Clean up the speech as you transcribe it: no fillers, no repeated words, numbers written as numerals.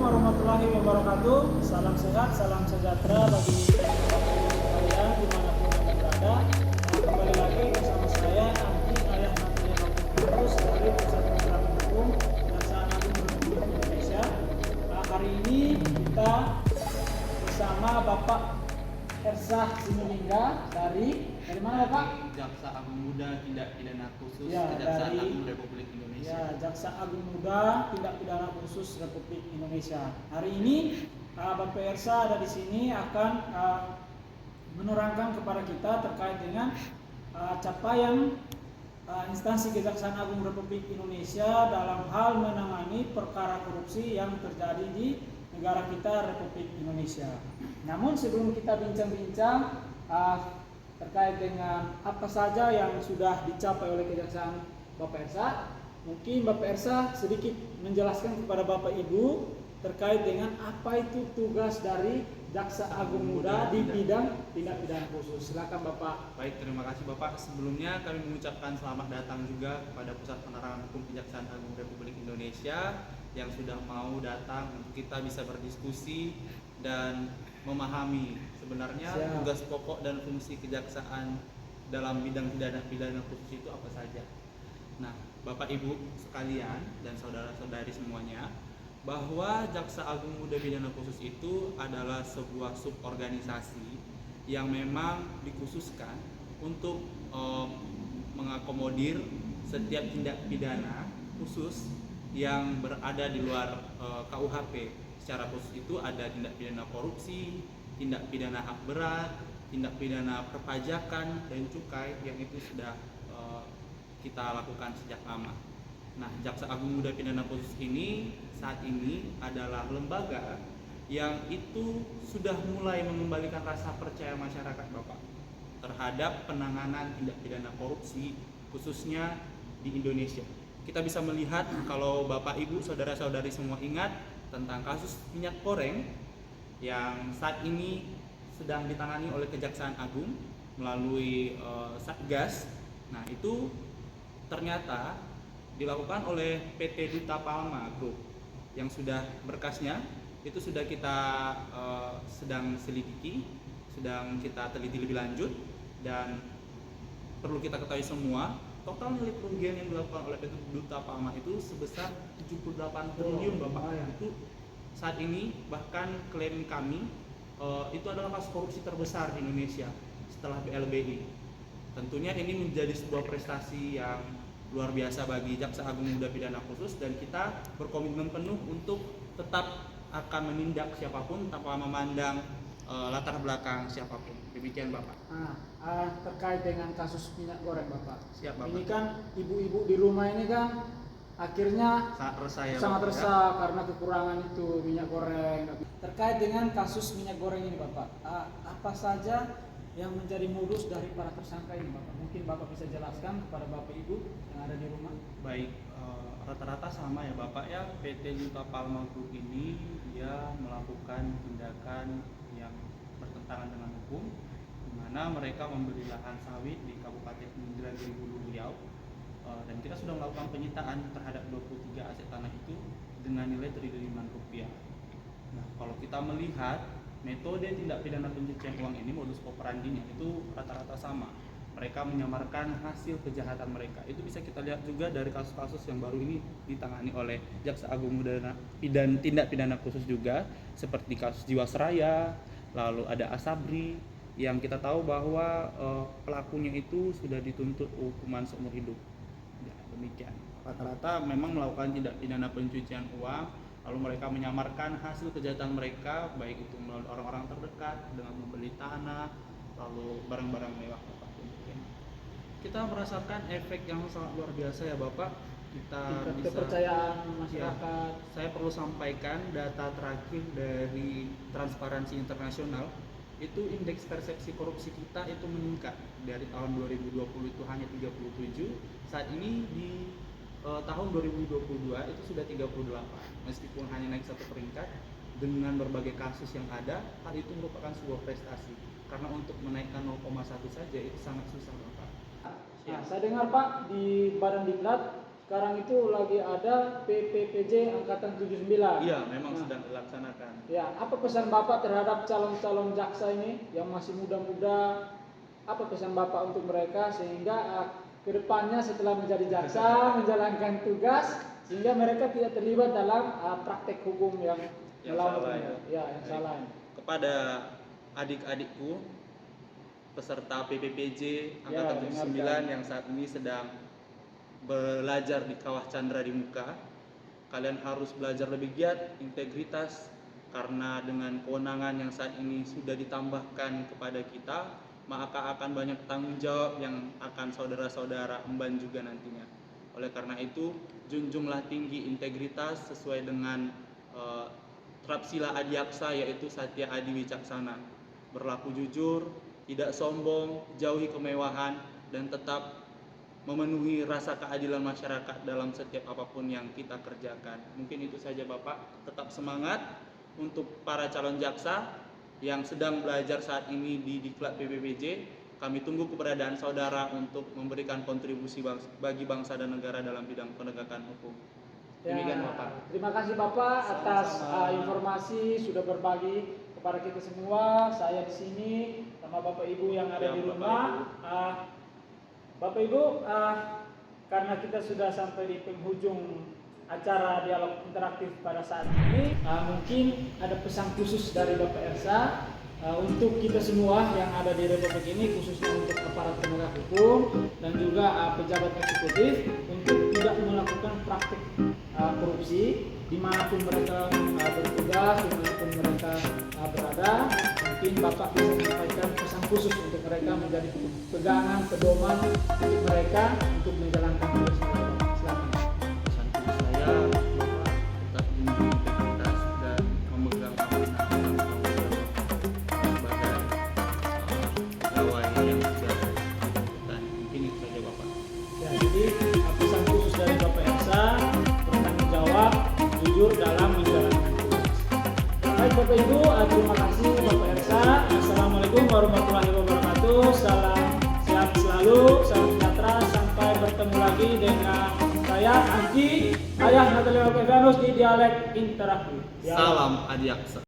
warahmatullahi wabarakatuh. Salam sehat, salam sejahtera bagi kalian dimanapun kalian berada. Kembali lagi bersama saya Anggi Ayah Natalia Terus dari Pusat Penerapan Hukum Kejaksaan Agung Republik Indonesia. Hari ini kita bersama Bapak Ersah Sinulinga dari mana Bapak? Jaksa Agung Muda Tindak Pidana Khusus Ya, Kejaksaan dari Agung Republik Indonesia. Ya, Jaksa Agung Muda Tindak Pidana Khusus Republik Indonesia. Hari ini Bapak Ersah ada di sini akan menerangkan kepada kita terkait dengan capaian instansi Kejaksaan Agung Republik Indonesia dalam hal menangani perkara korupsi yang terjadi di negara kita Republik Indonesia. Namun sebelum kita bincang-bincang terkait dengan apa saja yang sudah dicapai oleh Kejaksaan Bapak Ersah, mungkin Bapak Ersah sedikit menjelaskan kepada Bapak Ibu terkait dengan apa itu tugas dari Jaksa Agung Muda di bidang tindak pidana khusus. Silakan Bapak. Baik, terima kasih Bapak. Sebelumnya kami mengucapkan selamat datang juga kepada Pusat Penerangan Hukum Kejaksaan Agung Republik Indonesia yang sudah mau datang untuk kita bisa berdiskusi dan memahami sebenarnya tugas pokok dan fungsi kejaksaan dalam bidang tindak pidana khusus itu apa saja. Nah, Bapak Ibu sekalian dan saudara-saudari semuanya, bahwa Jaksa Agung Muda Pidana Khusus itu adalah sebuah suborganisasi yang memang dikhususkan untuk mengakomodir setiap tindak pidana khusus yang berada di luar KUHP. Secara khusus itu ada tindak pidana korupsi, tindak pidana hak berat, tindak pidana perpajakan dan cukai yang itu sudah kita lakukan sejak lama. Nah, Jaksa Agung Muda Pidana Khusus ini saat ini adalah lembaga yang itu sudah mulai mengembalikan rasa percaya masyarakat Bapak terhadap penanganan tindak pidana korupsi khususnya di Indonesia. Kita bisa melihat kalau Bapak Ibu saudara-saudari semua ingat tentang kasus minyak goreng yang saat ini sedang ditangani oleh Kejaksaan Agung melalui Satgas. Nah, itu ternyata dilakukan oleh PT Duta Palma Group yang sudah berkasnya itu sudah kita sedang selidiki, sedang kita teliti lebih lanjut, dan perlu kita ketahui semua total nilai kerugian yang dilakukan oleh PT Duta Palma itu sebesar 78 triliun Bapak. Itu saat ini bahkan klaim kami itu adalah kasus korupsi terbesar di Indonesia setelah BLBI. Tentunya ini menjadi sebuah prestasi yang luar biasa bagi Jaksa Agung Muda Pidana Khusus, dan kita berkomitmen penuh untuk tetap akan menindak siapapun tanpa memandang latar belakang siapapun. Demikian Bapak. Terkait dengan kasus minyak goreng Bapak. Siap Bapak. Ini kan ibu-ibu di rumah ini kan akhirnya sangat resah karena kekurangan itu minyak goreng. Terkait dengan kasus minyak goreng ini Bapak, apa saja yang menjadi modus dari para tersangka ini Bapak? Mungkin Bapak bisa jelaskan kepada Bapak Ibu yang ada di rumah. Baik, rata-rata sama ya Bapak ya. PT Duta Palma Group ini dia melakukan tindakan yang bertentangan dengan hukum, di mana mereka membeli lahan sawit di Kabupaten Indragiri Hulu Riau, dan kita sudah melakukan penyitaan terhadap 23 aset tanah itu dengan nilai triliunan rupiah. Nah, kalau kita melihat metode tindak pidana pencucian uang ini, modus operandinya itu rata-rata sama. Mereka menyamarkan hasil kejahatan mereka. Itu bisa kita lihat juga dari kasus-kasus yang baru ini ditangani oleh Jaksa Agung Muda Tindak Pidana Khusus juga, seperti kasus Jiwasraya, lalu ada Asabri, yang kita tahu bahwa pelakunya itu sudah dituntut hukuman seumur hidup. Ya, demikian. Rata-rata memang melakukan tindak pidana pencucian uang, lalu mereka menyamarkan hasil kejahatan mereka, baik itu melalui orang-orang terdekat dengan membeli tanah, lalu barang-barang mewah. Kita merasakan efek yang sangat luar biasa ya Bapak. Kita bisa, kepercayaan masyarakat. Ya, saya perlu sampaikan data terakhir dari Transparansi Internasional. Itu indeks persepsi korupsi kita itu meningkat dari tahun 2020 itu hanya 37, saat ini di tahun 2022 itu sudah 38. Meskipun hanya naik satu peringkat, dengan berbagai kasus yang ada, hal itu merupakan sebuah prestasi. Karena untuk menaikkan 0,1 saja itu sangat susah Bapak. Nah, saya dengar Pak di Badan Diklat sekarang itu lagi ada PPPJ Angkatan 79. Iya, memang sedang dilaksanakan. Ya, apa pesan Bapak terhadap calon-calon jaksa ini yang masih muda-muda? Apa pesan Bapak untuk mereka sehingga kedepannya setelah menjadi jaksa menjalankan tugas sehingga mereka tidak terlibat dalam praktek hukum yang melawan salah ya. yang salah. Kepada adik-adikku peserta PPPJ Ya, Angkatan 79 yang saat ini sedang belajar di Kawah Chandra di Muka, kalian harus belajar lebih giat, integritas, karena dengan kewenangan yang saat ini sudah ditambahkan kepada kita, maka akan banyak tanggung jawab yang akan saudara-saudara emban juga nantinya. Oleh karena itu, junjunglah tinggi integritas sesuai dengan Trapsila Adiaksa, yaitu Satya Adi Wicaksana. Berlaku jujur, tidak sombong, jauhi kemewahan, dan tetap memenuhi rasa keadilan masyarakat dalam setiap apapun yang kita kerjakan. Mungkin itu saja Bapak, tetap semangat untuk para calon jaksa yang sedang belajar saat ini di Diklat PPPJ. Kami tunggu keberadaan saudara untuk memberikan kontribusi bagi bangsa dan negara dalam bidang penegakan hukum. Demikian Bapak. Terima kasih Bapak atas informasi sudah berbagi kepada kita semua. Saya di sini sama Bapak Ibu yang ada di rumah. Bapak Ibu, karena kita sudah sampai di penghujung acara dialog interaktif pada saat ini, mungkin ada pesan khusus dari Bapak Ersa untuk kita semua yang ada di Republik ini, khususnya untuk aparat penegak hukum dan juga pejabat eksekutif, untuk tidak melakukan praktik korupsi dimanapun mereka bertugas, dimanapun mereka berada. Mungkin Bapak bisa menyampaikan pesan khusus untuk mereka menjadi pegangan, pedoman untuk mereka untuk menjalankan tugas mereka. Silakan. Pesan khusus saya, Bapak tetap menjaga integritas dan memegang amanah tanggung jawab sebagai pegawai yang sudah bersangkutan. Mungkin itu saja Bapak. Ya, jadi pesan khusus dari Bapak Ersa, bertanggung jawab, jujur dalam menjalankan tugas. Baik Bapak Ibu, terima kasih Bapak Ersa. Assalamualaikum warahmatullahi wabarakatuh. Salam sehat selalu, salam sejahtera. Sampai bertemu lagi dengan saya Angki, ayah Natalia Okeganus di Dialek Interaktif. Salam Adiaksa.